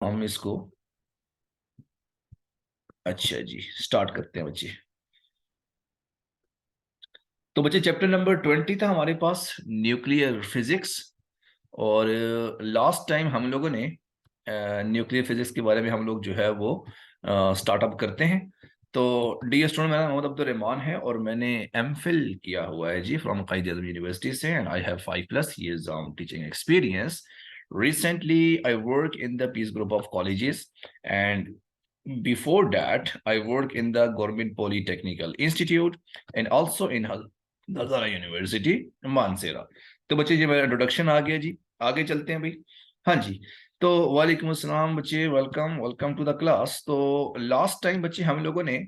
हम इसको अच्छा जी स्टार्ट करते हैं बच्चे। तो बच्चे चैप्टर नंबर 20 था हमारे पास, न्यूक्लियर फिजिक्स। और लास्ट टाइम हम लोगों ने न्यूक्लियर फिजिक्स के बारे में हम लोग जो है वो स्टार्टअप करते हैं। तो डी स्टूडेंट, मेरा नाम मोहम्मद अब्दुल रहमान है और मैंने एम फिल किया हुआ है जी फ्रॉम कायद आज़म यूनिवर्सिटी से, and I have 5+ years teaching experience. Recently, I work in the peace group of colleges, and before that, I work in the Government Polytechnical Institute and also in Hazara University, Mansehra. तो बच्चे ये मेरा introduction आ गया जी, आगे चलते हैं भाई। हाँ जी, तो वालेकुम अस्सलाम बच्चे, welcome welcome to the class. तो लास्ट टाइम बच्चे हम लोगों ने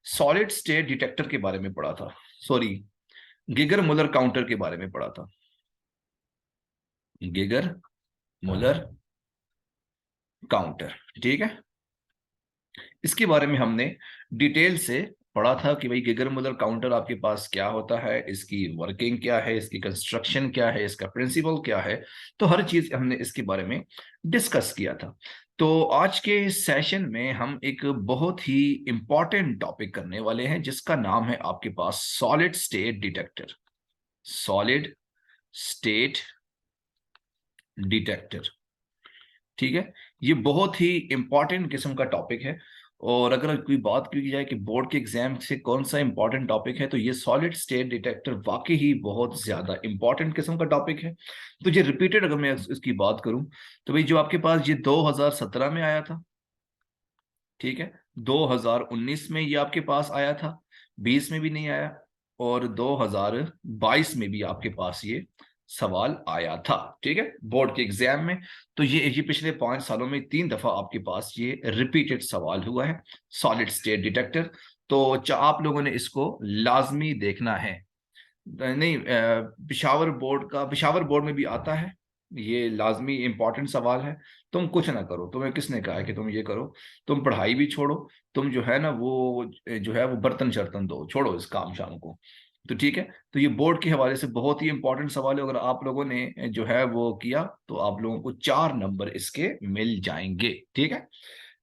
सॉलिड स्टेट डिटेक्टर के बारे में पढ़ा था, सॉरी गिगर मुलर काउंटर के बारे में पढ़ा था। गिगर मुलर काउंटर, ठीक है। इसके बारे में हमने डिटेल से पढ़ा था कि भाई गिगर मुलर काउंटर आपके पास क्या होता है, इसकी वर्किंग क्या है, इसकी कंस्ट्रक्शन क्या है, इसका प्रिंसिपल क्या है। तो हर चीज हमने इसके बारे में डिस्कस किया था। तो आज के सेशन में हम एक बहुत ही इंपॉर्टेंट टॉपिक करने वाले हैं जिसका नाम है आपके पास solid state detector. Solid state detector, ठीक है। ये बहुत ही इंपॉर्टेंट किस्म का टॉपिक है। और अगर कोई बात की जाए कि बोर्ड के एग्जाम से कौन सा इंपॉर्टेंट टॉपिक है, तो ये सॉलिड स्टेट डिटेक्टर वाकई ही बहुत ज्यादा इंपॉर्टेंट किस्म का टॉपिक है। तो ये रिपीटेड अगर मैं इसकी बात करूं, तो भाई जो आपके पास ये 2017 में आया था, ठीक है, 2019 में ये आपके पास आया था, 20 में भी नहीं आया, और 2022 में भी आपके पास ये सवाल आया था, ठीक है, बोर्ड के एग्जाम में। तो ये पिछले 5 सालों में 3 दफा आपके पास ये रिपीटेड सवाल हुआ है, सॉलिड स्टेट डिटेक्टर। तो आप लोगों ने इसको लाजमी देखना है। नहीं, पिशावर बोर्ड में भी आता है, ये लाजमी इंपॉर्टेंट सवाल है। तुम कुछ ना करो, तुम्हें किसने कहा है कि तुम ये करो, तुम पढ़ाई भी छोड़ो, तुम जो है ना वो जो है वो बर्तन शर्तन दो, छोड़ो इस काम शाम को। तो ठीक है, तो ये बोर्ड के हवाले से बहुत ही इंपॉर्टेंट सवाल है। अगर आप लोगों ने जो है वो किया तो आप लोगों को 4 नंबर इसके मिल जाएंगे, ठीक है।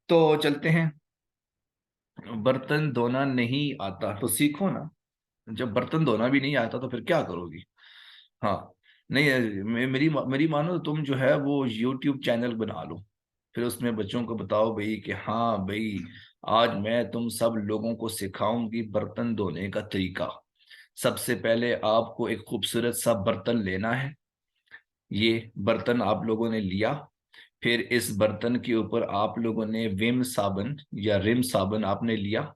तो चलते हैं। बर्तन धोना नहीं आता तो सीखो ना। जब बर्तन धोना भी नहीं आता तो फिर क्या करोगी। हाँ, नहीं मेरी मेरी मानो तो तुम जो है वो यूट्यूब चैनल बना लो, फिर उसमें बच्चों को बताओ भाई कि हाँ भाई, आज मैं तुम सब लोगों को सिखाऊंगी बर्तन धोने का तरीका। सबसे पहले आपको एक खूबसूरत सा बर्तन लेना है। ये बर्तन आप लोगों ने लिया, फिर इस बर्तन के ऊपर आप लोगों ने विम साबन या रिम साबन आपने लिया,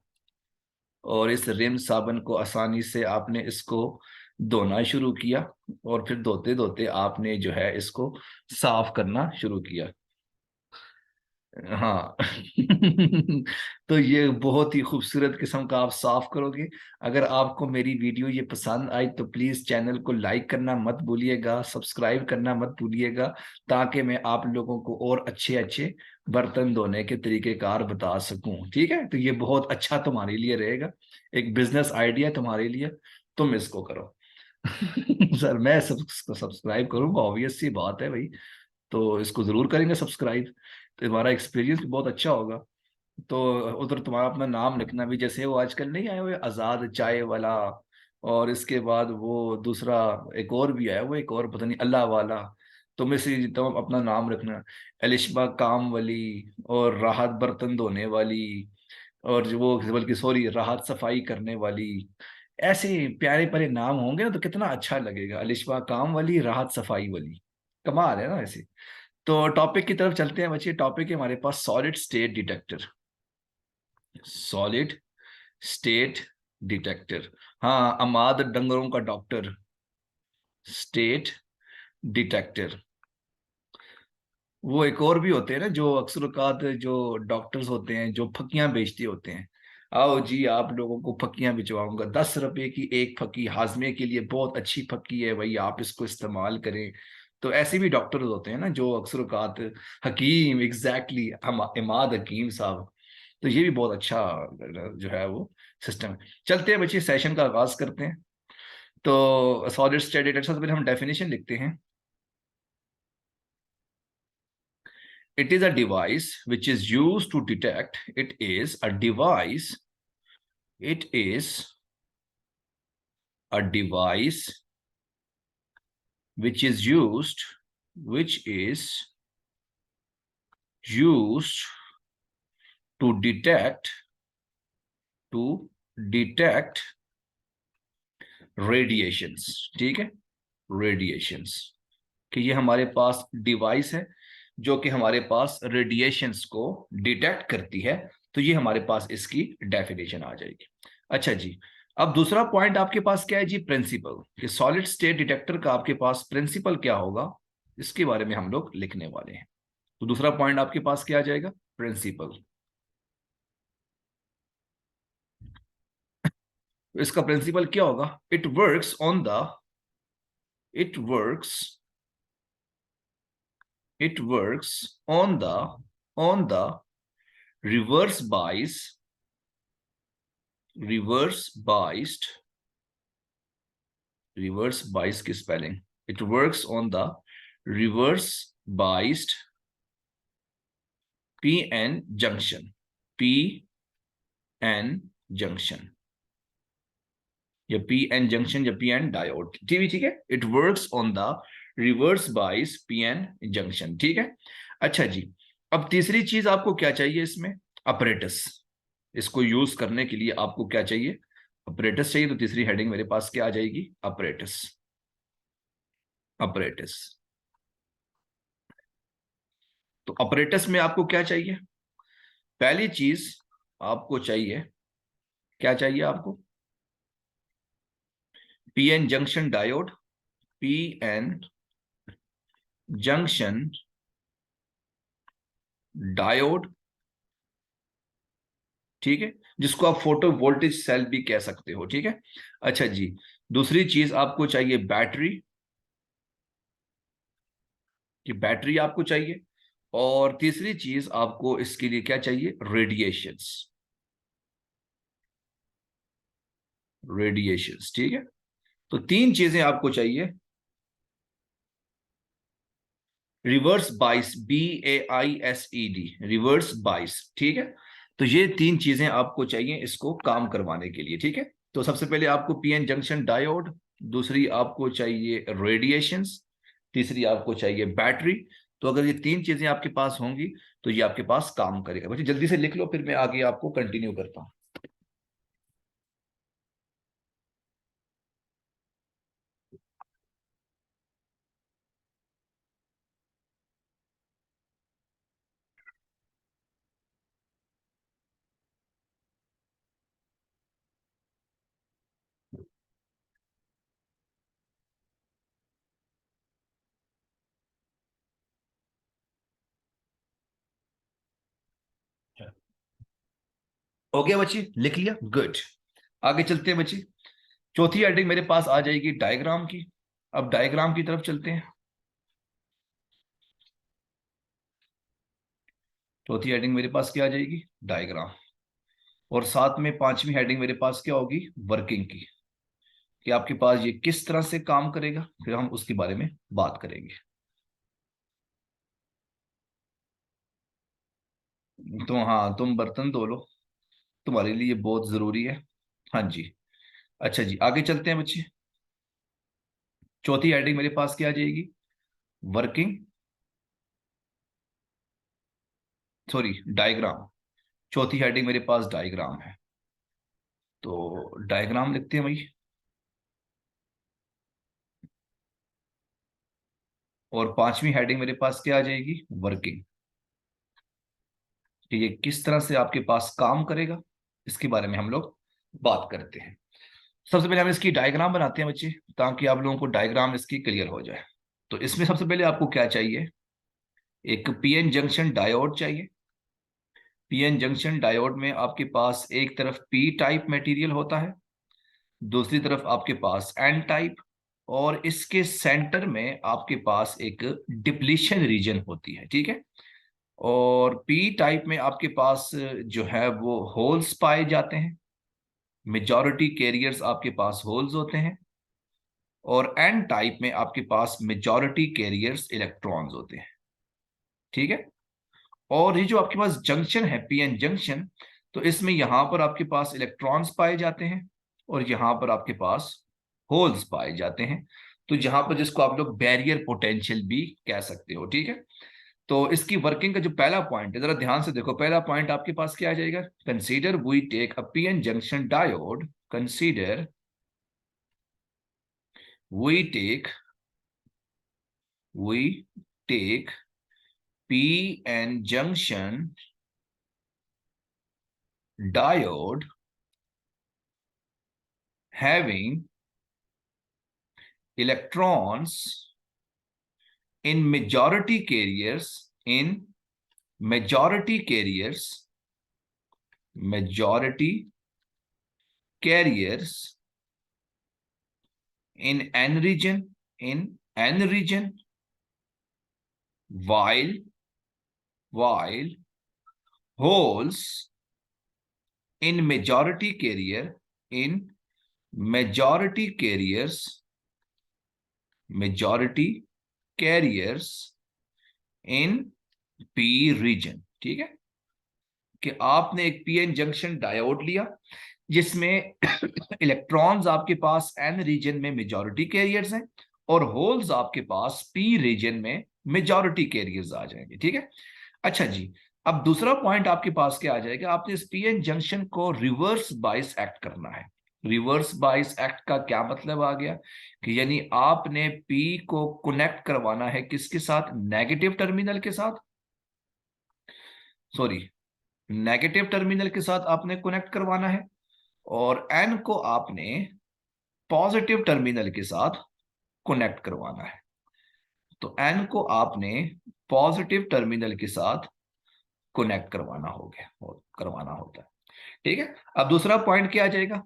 और इस रिम साबन को आसानी से आपने इसको धोना शुरू किया, और फिर धोते धोते आपने जो है इसको साफ करना शुरू किया। हाँ तो ये बहुत ही खूबसूरत किस्म का आप साफ करोगे। अगर आपको मेरी वीडियो ये पसंद आई तो प्लीज चैनल को लाइक करना मत भूलिएगा, सब्सक्राइब करना मत भूलिएगा, ताकि मैं आप लोगों को और अच्छे अच्छे बर्तन धोने के तरीकेकार बता सकूं, ठीक है। तो ये बहुत अच्छा तुम्हारे लिए रहेगा, एक बिजनेस आइडिया तुम्हारे लिए, तुम इसको करो सर मैं सब्सक्राइब करूंगा, ऑब्वियस सी बात है भाई। तो इसको जरूर करेंगे सब्सक्राइब, तो तुम्हारा एक्सपीरियंस भी बहुत अच्छा होगा। तो उधर तुम्हारा अपना नाम लिखना भी, जैसे वो आजकल नहीं आए हुए आजाद चाय वाला, और इसके बाद वो दूसरा एक और भी आया, वो एक और पता नहीं अल्लाह वाला। तुम इसे तुम अपना नाम रखना, एलिशबा काम वाली, और राहत बर्तन धोने वाली, और जो वो बल्कि सॉरी राहत सफाई करने वाली। ऐसे प्यारे प्यारे नाम होंगे ना तो कितना अच्छा लगेगा, अलिशबा काम वाली, राहत सफाई वाली। कमाल है ना ऐसे। तो टॉपिक की तरफ चलते हैं बच्चे। टॉपिक है हमारे पास solid state detector. Solid state detector, हाँ, अमाद डंगरों का डॉक्टर, स्टेट डिटेक्टर। वो एक और भी होते हैं ना जो अक्सर औकात जो डॉक्टर्स होते हैं जो फक्कियां बेचते होते हैं, आओ जी आप लोगों को फक्कियां भिजवाऊंगा, 10 रुपए की एक फक्की, हाजमे के लिए बहुत अच्छी फक्की है भाई, आप इसको इस्तेमाल करें। तो ऐसे भी डॉक्टर्स होते हैं ना जो अक्सर औकात, हकीम, एग्जैक्टली इमाद हकीम साहब। तो ये भी बहुत अच्छा जो है वो सिस्टम है। चलते हैं बच्चे, सेशन का आगाज करते हैं। तो सॉलिड स्टेट डिटेक्टर से पहले हम डेफिनेशन लिखते हैं। it is a device which is used to detect, it is a device, it is a device which is used, which is used to detect, to detect radiations, ठीक है, radiations, कि ये हमारे पास डिवाइस है जो कि हमारे पास रेडिएशंस को डिटेक्ट करती है। तो ये हमारे पास इसकी डेफिनेशन आ जाएगी। अच्छा जी, अब दूसरा पॉइंट आपके पास क्या है जी, प्रिंसिपल, कि सॉलिड स्टेट डिटेक्टर का आपके पास प्रिंसिपल क्या होगा, इसके बारे में हम लोग लिखने वाले हैं। तो दूसरा पॉइंट आपके पास क्या आ जाएगा, प्रिंसिपल। इसका प्रिंसिपल क्या होगा, it works on the, it works, it works on the reverse bias, reverse biased, reverse bias की spelling, it works on the reverse biased pn junction, pn junction या pn junction या pn diode, ठीक है, it works on the reverse bias pn junction, ठीक है। अच्छा जी, अब तीसरी चीज आपको क्या चाहिए इसमें, अपरेटस, इसको यूज करने के लिए आपको क्या चाहिए, अपरेटस चाहिए। तो तीसरी हेडिंग मेरे पास क्या आ जाएगी, अपरेटस, अपरेटस। तो अपरेटस में आपको क्या चाहिए, पहली चीज आपको चाहिए, क्या चाहिए आपको, PN junction diode, PN junction diode, ठीक है, जिसको आप फोटो वोल्टेज सेल भी कह सकते हो, ठीक है। अच्छा जी, दूसरी चीज आपको चाहिए बैटरी, कि बैटरी आपको चाहिए। और तीसरी चीज आपको इसके लिए क्या चाहिए, रेडिएशंस, रेडिएशंस, ठीक है। तो तीन चीजें आपको चाहिए, reverse bias, BAISED, reverse bias, ठीक है। तो ये तीन चीजें आपको चाहिए इसको काम करवाने के लिए, ठीक है। तो सबसे पहले आपको पीएन जंक्शन डायोड, दूसरी आपको चाहिए रेडिएशंस, तीसरी आपको चाहिए बैटरी। तो अगर ये तीन चीजें आपके पास होंगी तो ये आपके पास काम करेगा। बच्चे जल्दी से लिख लो, फिर मैं आगे आपको कंटिन्यू करता हूं। हो गया बच्ची, लिख लिया, गुड। आगे चलते हैं बच्ची, चौथी हेडिंग मेरे पास आ जाएगी डायग्राम की। अब डायग्राम की तरफ चलते हैं। चौथी हेडिंग मेरे पास क्या आ जाएगी, डायग्राम। और साथ में पांचवी हेडिंग मेरे पास क्या होगी, वर्किंग की, कि आपके पास ये किस तरह से काम करेगा, फिर हम उसके बारे में बात करेंगे। तो हाँ, तुम बर्तन धो लो, तुम्हारे लिए बहुत जरूरी है। हाँ जी। अच्छा जी, आगे चलते हैं बच्चे। चौथी हेडिंग मेरे पास क्या आ जाएगी, वर्किंग, सॉरी डायग्राम। चौथी हेडिंग मेरे पास डायग्राम है, तो डायग्राम लिखते हैं भाई। और पांचवी हेडिंग मेरे पास क्या आ जाएगी, वर्किंग, कि ये किस तरह से आपके पास काम करेगा, इसके बारे में हम लोग बात करते हैं। सबसे पहले हम इसकी डायग्राम बनाते हैं बच्चे, ताकि आप लोगों को डायग्राम इसकी क्लियर हो जाए। तो इसमें सबसे पहले आपको क्या चाहिए, एक पीएन जंक्शन डायोड चाहिए। पीएन जंक्शन डायोड में आपके पास एक तरफ पी टाइप मटेरियल होता है, दूसरी तरफ आपके पास एन टाइप, और इसके सेंटर में आपके पास एक डिप्लीशन रीजन होती है, ठीक है। और पी टाइप में आपके पास जो है वो होल्स पाए जाते हैं, मेजॉरिटी कैरियर्स आपके पास होल्स होते हैं। और एन टाइप में आपके पास मेजॉरिटी कैरियर्स इलेक्ट्रॉन्स होते हैं, ठीक है। और ये जो आपके पास जंक्शन है पीएन जंक्शन, तो इसमें यहां पर आपके पास इलेक्ट्रॉन्स पाए जाते हैं और यहां पर आपके पास होल्स पाए जाते हैं। तो जहां पर जिसको आप लोग बैरियर पोटेंशियल भी कह सकते हो, ठीक है। तो इसकी वर्किंग का जो पहला पॉइंट है, जरा ध्यान से देखो, पहला पॉइंट आपके पास क्या आ जाएगा, consider we take a PN junction diode, consider we take we take PN junction diode having electrons in majority carriers majority carriers in n region while holes in majority carriers in p region। ठीक है, कि आपने एक PN junction diode लिया जिसमें electrons आपके पास N region में majority carriers हैं और होल्स आपके पास पी रीजन में मेजॉरिटी कैरियर्स आ जाएंगे। ठीक है, अच्छा जी, अब दूसरा पॉइंट आपके पास क्या आ जाएगा, आपने इस पीएन जंक्शन को रिवर्स बाइस एक्ट करना है। रिवर्स बाइस एक्ट का क्या मतलब आ गया कि यानी आपने पी को कनेक्ट करवाना है किसके साथ, नेगेटिव टर्मिनल के साथ, सॉरी नेगेटिव टर्मिनल के साथ आपने कनेक्ट करवाना है, और एन को आपने पॉजिटिव टर्मिनल के साथ कनेक्ट करवाना है। तो एन को आपने पॉजिटिव टर्मिनल के साथ कनेक्ट करवाना हो गया और करवाना होता है। ठीक है, अब दूसरा पॉइंट क्या आ जाएगा,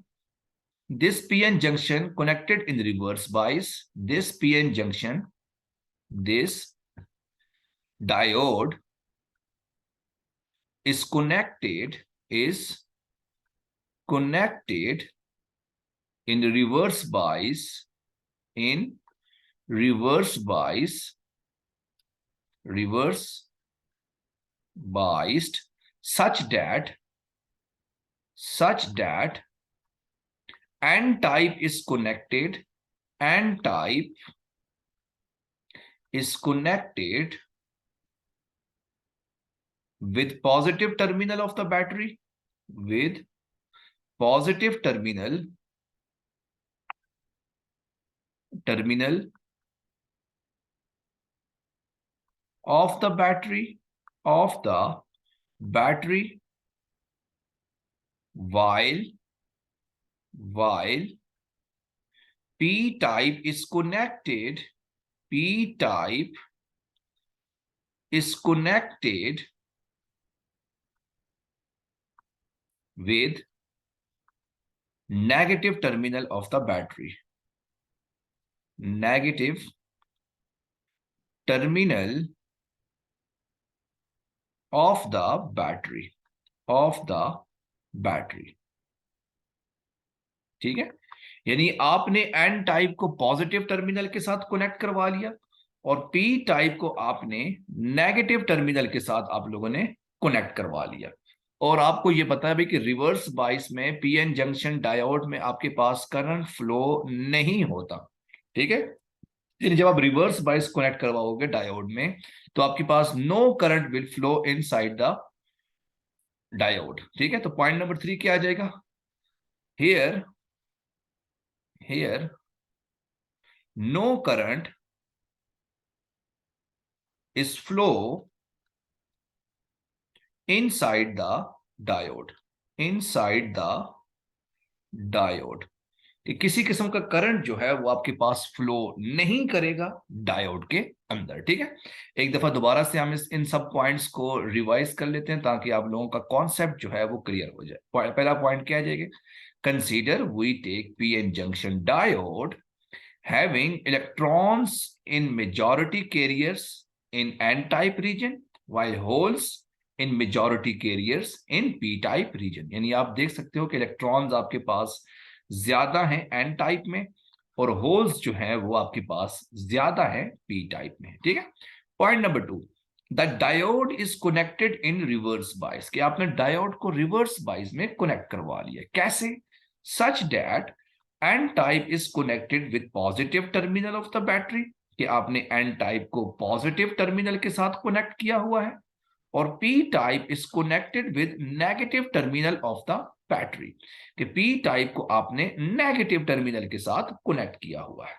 this PN junction connected in reverse bias, this PN junction, this diode is connected in reverse biased such that n type is connected with positive terminal of the battery, with positive terminal of the battery while p type is connected with negative terminal of the battery, negative terminal of the battery, ठीक है, यानी आपने N type को positive terminal के साथ connect करवा लिया और पी टाइप को आपने नेगेटिव टर्मिनल के साथ आप लोगों ने कनेक्ट करवा लिया। और आपको ये पता है भाई कि रिवर्स बाइस में पीएन जंक्शन डायोड में आपके पास करंट फ्लो नहीं होता। ठीक है, जब आप रिवर्स बाइस कनेक्ट करवाओगे डायोड में तो आपके पास no current will flow inside the diode. ठीक है, तो पॉइंट नंबर 3 क्या आ जाएगा, here no current is flow inside the diode, कि किसी किस्म का करंट जो है वो आपके पास फ्लो नहीं करेगा डायोड के अंदर। ठीक है, एक दफा दोबारा से हम इन सब पॉइंट्स को रिवाइज कर लेते हैं ताकि आप लोगों का कॉन्सेप्ट जो है वो क्लियर हो जाए। पहला पॉइंट क्या आ जाएगा, consider we take PN junction diode having electrons in majority carriers in n-type region while holes in majority carriers in p-type region। यानी आप देख सकते हो कि इलेक्ट्रॉन्स आपके पास ज्यादा हैं n टाइप में और होल्स जो हैं वो आपके पास ज्यादा है p टाइप में। ठीक है, point number 2, the diode is connected in reverse bias, कि आपने डायोड को रिवर्स बाइस में कनेक्ट करवा लिया। कैसे? Such that N type is connected with positive terminal of the battery, कि आपने एन टाइप को पॉजिटिव टर्मिनल के साथ कनेक्ट किया हुआ है, और P type is connected with negative terminal of the battery, कि पी टाइप को आपने नेगेटिव टर्मिनल के साथ कनेक्ट किया हुआ है।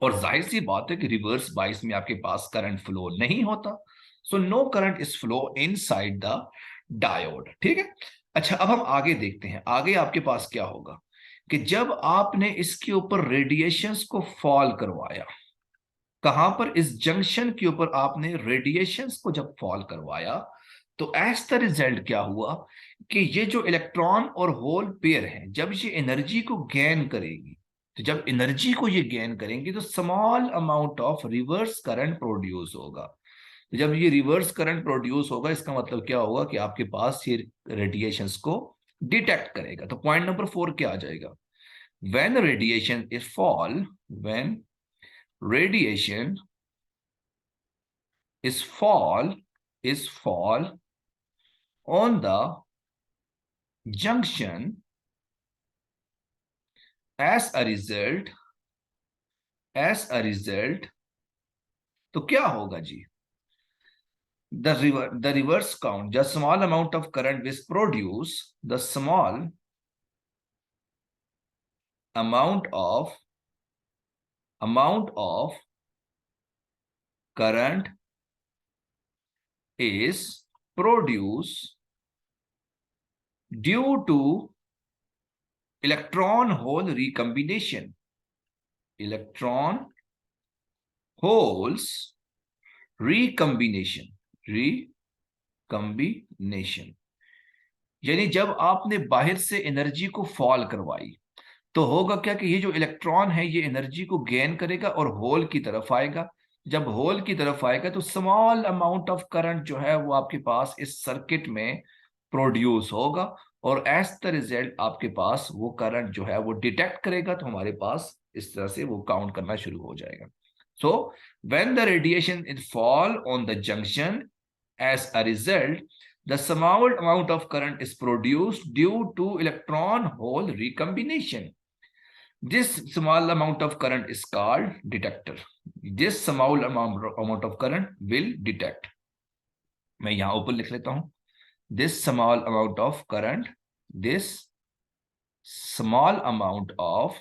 और जाहिर सी बात है कि रिवर्स बाइस में आपके पास करंट फ्लो नहीं होता, so no current is flow inside the diode. ठीक है, अच्छा अब हम आगे देखते हैं, आगे आपके पास क्या होगा कि जब आपने इसके ऊपर रेडिएशंस को फॉल करवाया, कहां पर? इस जंक्शन के ऊपर आपने रेडिएशंस को जब फॉल करवाया, तो एज द रिजल्ट क्या हुआ कि ये जो इलेक्ट्रॉन और होल पेयर है, जब ये एनर्जी को गेन करेगी, तो जब एनर्जी को ये गेन करेंगे तो small amount of reverse current produce होगा। तो जब ये रिवर्स करंट प्रोड्यूस होगा, इसका मतलब क्या होगा कि आपके पास ये रेडिएशंस को डिटेक्ट करेगा। तो पॉइंट नंबर 4 क्या आ जाएगा? When radiation is fall, when radiation is fall on the junction, as a result तो क्या होगा जी? The reverse count, the small amount of current is produced, the small amount of current is produced due to electron hole recombination, electron holes recombination, यानी जब आपने बाहर से energy को fall करवाई, तो होगा क्या कि ये जो इलेक्ट्रॉन है ये एनर्जी को गेन करेगा और होल की तरफ आएगा। जब होल की तरफ आएगा तो स्मॉल अमाउंट ऑफ करंट जो है वो आपके पास इस सर्किट में प्रोड्यूस होगा, और एज द रिजल्ट आपके पास वो करंट जो है वो डिटेक्ट करेगा, तो हमारे पास इस तरह से वो काउंट करना शुरू हो जाएगा। So when the radiation is fall on the junction, as a result the small amount of current is produced due to electron hole recombination. This small amount of current is called detector. This small amount of current will detect. मैं यहां ऊपर लिख लेता हूं, this small amount of current, this small amount of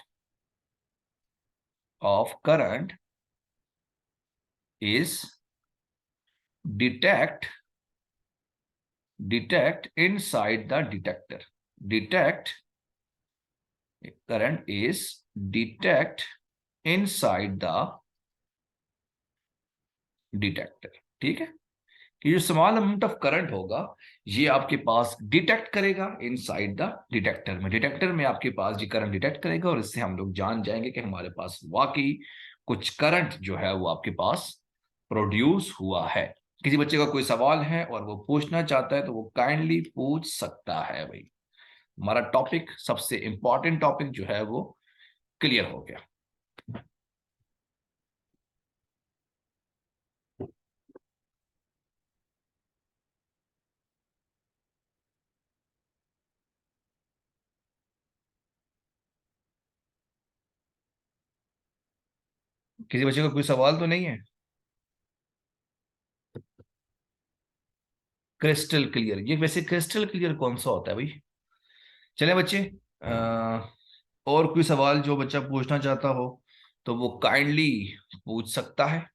current is detect inside the detector. Detect current is detect inside the detector. ठीक है, कि जो स्मॉल अमाउंट ऑफ करंट होगा ये आपके पास डिटेक्ट करेगा इनसाइड द डिटेक्टर में। डिटेक्टर में आपके पास ये करंट डिटेक्ट करेगा, और इससे हम लोग जान जाएंगे कि हमारे पास वाकई कुछ करंट जो है वो आपके पास प्रोड्यूस हुआ है। किसी बच्चे का कोई सवाल है और वो पूछना चाहता है तो वो काइंडली पूछ सकता है। भाई हमारा टॉपिक, सबसे इंपॉर्टेंट टॉपिक जो है वो क्लियर हो गया। किसी बच्चे का कोई सवाल तो नहीं है? क्रिस्टल क्लियर, ये वैसे क्रिस्टल क्लियर कौन सा होता है भाई? चले बच्चे, और कोई सवाल जो बच्चा पूछना चाहता हो तो वो काइंडली पूछ सकता है।